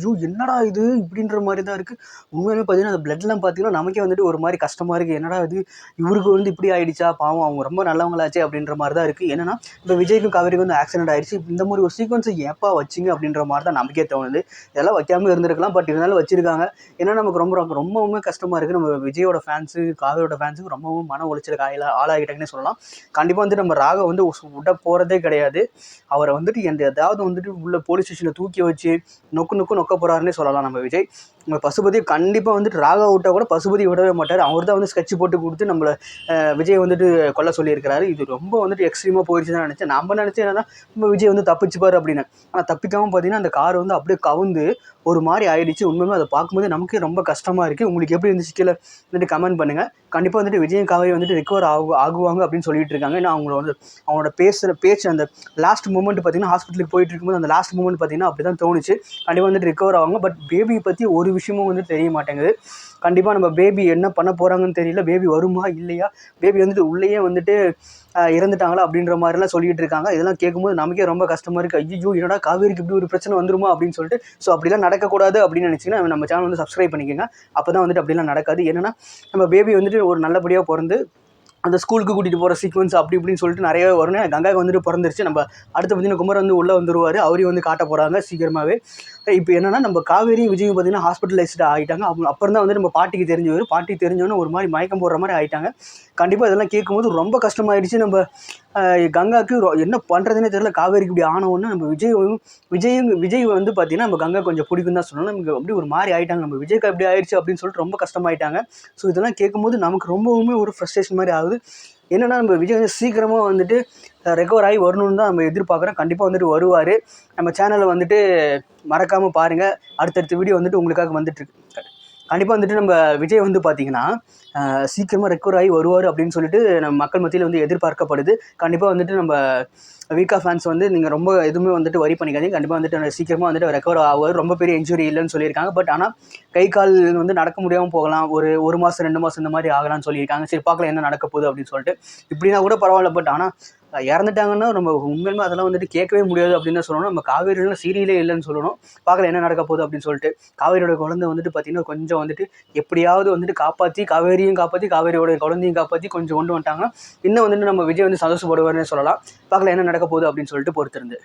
ஐயோ என்னடா இது இப்படின்ற மாதிரி தான் இருக்குது. உண்மையிலுமே பார்த்தீங்கன்னா அந்த பிளட்லாம் பார்த்தீங்கன்னா நமக்கே வந்துட்டு ஒரு மாதிரி கஷ்டமாக இருக்குது. என்னடா இது இவருக்கு வந்து இப்படி ஆயிடுச்சா, பாவம் அவங்க ரொம்ப நல்லவங்களாச்சே அப்படின்ற மாதிரி தான் இருக்குது. என்னன்னா இப்போ விஜய்க்கும் காவேரிக்கும் வந்து ஆக்சிடென்ட் ஆயிடுச்சு, இந்த மாதிரி ஒரு சீக்வன்ஸை ஏப்பா வச்சிங்க அப்படின்ற மாதிரி தான் நமக்கே தோணுது. இதெல்லாம் வைக்காமல் இருந்திருக்கலாம், பட் இருந்தாலும் வச்சிருக்காங்க. ஏன்னா நமக்கு ரொம்பவுமே கஷ்டமாக இருக்குது. நம்ம விஜயோட ஃபேன்ஸு காவேரியோட ஃபேன்ஸுக்கு ரொம்பவும் மன உளைச்சலுக்கு ஆளாகிட்டாங்கன்னே சொல்லலாம். கண்டிப்பாக வந்துட்டு நம்ம ராக வந்து விட போகிறதே கிடையாது. அவரை வந்துட்டு ஏதாவது வந்துட்டு உள்ள போலீஸ் ஸ்டேஷனில் தூக்கி வச்சு நொக்க போகிறாருன்னே சொல்லலாம் நம்ம விஜய். நம்ம பசுபதி கண்டிப்பாக வந்துட்டு ராகா விட்டால் கூட பசுபதி விடவே மாட்டார். அவர் தான் வந்து ஸ்கெட்ச் போட்டு கொடுத்து நம்மளை விஜய் வந்துட்டு கொல்ல சொல்லியிருக்கிறாரு. இது ரொம்ப வந்துட்டு எக்ஸ்ட்ரீமாக போயிடுச்சு தான் நினச்சேன். நம்ம நினச்சேன் என்னன்னா நம்ம விஜய் வந்து தப்பிச்சுப்பார் அப்படின்னு. ஆனால் தப்பிக்காமல் பார்த்தீங்கன்னா அந்த கார் வந்து அப்படியே கவுந்து ஒரு மாதிரி ஆயிடுச்சு. உண்மையுமே அதை பார்க்கும்போது நமக்கே ரொம்ப கஷ்டமாக இருக்குது. உங்களுக்கு எப்படி இருந்துச்சு கீழே வந்துட்டு கமெண்ட் பண்ணுங்கள். கண்டிப்பாக வந்துட்டு விஜய் காவேரி வந்துட்டு ரெக்கவர் ஆகுவாங்க அப்படின்னு சொல்லிட்டு இருக்காங்க. ஏன்னா அவங்களோட பேச்சு அந்த லாஸ்ட் மூமெண்ட் பார்த்தீங்கன்னா ஹாஸ்பிட்டலுக்கு போயிட்டு இருக்கும்போது அந்த லாஸ்ட் மூமெண்ட் பார்த்தீங்கன்னா அப்படி தான் தோணுச்சு. கண்டிப்பாக வந்துட்டு ரெக்கவர் ஆவாங்க. பட் பேபியை பற்றி ஒரு விஷயமும் வந்துட்டு தெரிய மாட்டேங்குது. கண்டிப்பாக நம்ம பேபி என்ன பண்ண போகிறாங்கன்னு தெரியல. பேபி வருமா இல்லையா, பேபி வந்துட்டு உள்ளேயே வந்துட்டு இறந்துட்டாங்களா அப்படின்ற மாதிரிலாம் சொல்லிட்டு இருக்காங்க. இதெல்லாம் கேட்கும்போது நமக்கே ரொம்ப கஷ்டமாக இருக்குது. ஐயோ என்னடா காவேரிக்கு இப்படி ஒரு பிரச்சனை வந்துருமா அப்படின்னு சொல்லிட்டு. ஸோ அப்படிலாம் நடக்கக்கூடாது அப்படின்னு நினச்சிங்கன்னா நம்ம சேனல் வந்து சப்ஸ்கிரைப் பண்ணிக்கோங்க. அப்போ தான் வந்துட்டு அப்படிலாம் நடக்காது. ஏன்னா நம்ம பேபி வந்துட்டு ஒரு நல்லபடியாக பிறந்து அந்த ஸ்கூலுக்கு கூட்டிகிட்டு போகிற சீக்வன்ஸ் அப்படி இப்படின்னு சொல்லிட்டு நிறையவே வரும். கங்காவுக்கு வந்துட்டு பிறந்துருச்சு. நம்ம அடுத்து பார்த்தீங்கன்னா குமரன் வந்து உள்ளே வந்துருவார். அவரையும் வந்து காட்ட போகிறாங்க சீக்கிரமாகவே. இப்போ என்னன்னா நம்ம காவேரி விஜய் பார்த்தீங்கன்னா ஹாஸ்பிட்டலைஸ்டு ஆகிட்டாங்க. அப்புறம் தான் வந்து நம்ம பாட்டிக்கு தெரிஞ்சவர். பாட்டி தெரிஞ்சவொன்னே ஒரு மாதிரி மயக்கம் போடுற மாதிரி ஆகிட்டாங்க. கண்டிப்பாக இதெல்லாம் கேட்கும்போது ரொம்ப கஷ்டமாயிடுச்சு. நம்ம கங்காவுக்கு என்ன பண்ணுறதுனே தெரியல. காவேரிக்கு இப்படி ஆனவுடனே நம்ம விஜய் வந்து பார்த்தீங்கன்னா நம்ம கங்கா கொஞ்சம் பிடிக்கும் தான் சொல்லணும். நமக்கு அப்படி ஒரு மாதிரி ஆகிட்டாங்க. நம்ம விஜய்க்கு அப்படி ஆயிடுச்சு அப்படின்னு சொல்லிட்டு ரொம்ப கஷ்டமாயிட்டாங்க. ஸோ இதெல்லாம் கேட்கும்போது நமக்கு ரொம்பவுமே ஒரு ஃப்ரஸ்ட்ரேஷன் மாதிரி ஆகுது. என்னென்னா நம்ம விஜய் வந்து சீக்கிரமாக வந்துட்டு ரெக்கவர் ஆகி வரணும்னு தான் நம்ம எதிர்பார்க்குறோம். கண்டிப்பாக வந்துட்டு வருவார். நம்ம சேனலை வந்துட்டு மறக்காமல் பாருங்கள். அடுத்தடுத்த வீடியோ வந்துட்டு உங்களுக்காக வந்துட்டுருக்கு. கண்டிப்பாக வந்துட்டு நம்ம விஜய் வந்து பார்த்திங்கன்னா சீக்கிரமாக ரெக்கவர் ஆகி வருவார் அப்படின்னு சொல்லிட்டு நம்ம மக்கள் மத்தியில் வந்து எதிர்பார்க்கப்படுது. கண்டிப்பாக வந்துட்டு நம்ம வீக்கா ஃபேன்ஸ் வந்து நீங்கள் ரொம்ப எதுவுமே வந்துட்டு வரி பண்ணிக்காதீங்க. கண்டிப்பாக வந்துட்டு சீக்கிரமாக வந்துட்டு ரெக்கவர் ஆகுவார். ரொம்ப பெரிய இன்ஜுரி இல்லைன்னு சொல்லியிருக்காங்க. பட் ஆனால் கை கால் வந்து நடக்க முடியாமல் போகலாம். ஒரு மாதம் 2 மாதம் இந்த மாதிரி ஆகலாம்னு சொல்லியிருக்காங்க. சரி பார்க்கலாம் என்ன நடக்க போகுது அப்படின்னு சொல்லிட்டு. இப்படின்னா கூட பரவாயில்ல. பட் ஆனால் இறந்துட்டாங்கன்னா நம்ம உண்மையுமே அதெல்லாம் வந்துட்டு கேட்கவே முடியாது அப்படின்னு தான் சொல்லணும். நம்ம காவேரியில் சீரியலே இல்லைன்னு சொல்லணும். பார்க்கலாம் என்ன நடக்க போகுது அப்படின்னு சொல்லிட்டு. காவேரியோட குழந்தை வந்துட்டு பார்த்திங்கன்னா கொஞ்சம் வந்துட்டு எப்படியாவது வந்துட்டு காப்பாற்றி காவேரியோட குழந்தையும் காப்பாற்றி கொஞ்சம் கொண்டு வந்துட்டாங்கன்னா இன்னும் வந்துட்டு நம்ம விஜய் வந்து சந்தோஷப்படுவார்னு சொல்லலாம். பார்க்கலாம் என்ன நடக்க போகுது அப்படின்னு சொல்லிட்டு பொறுத்திருந்து.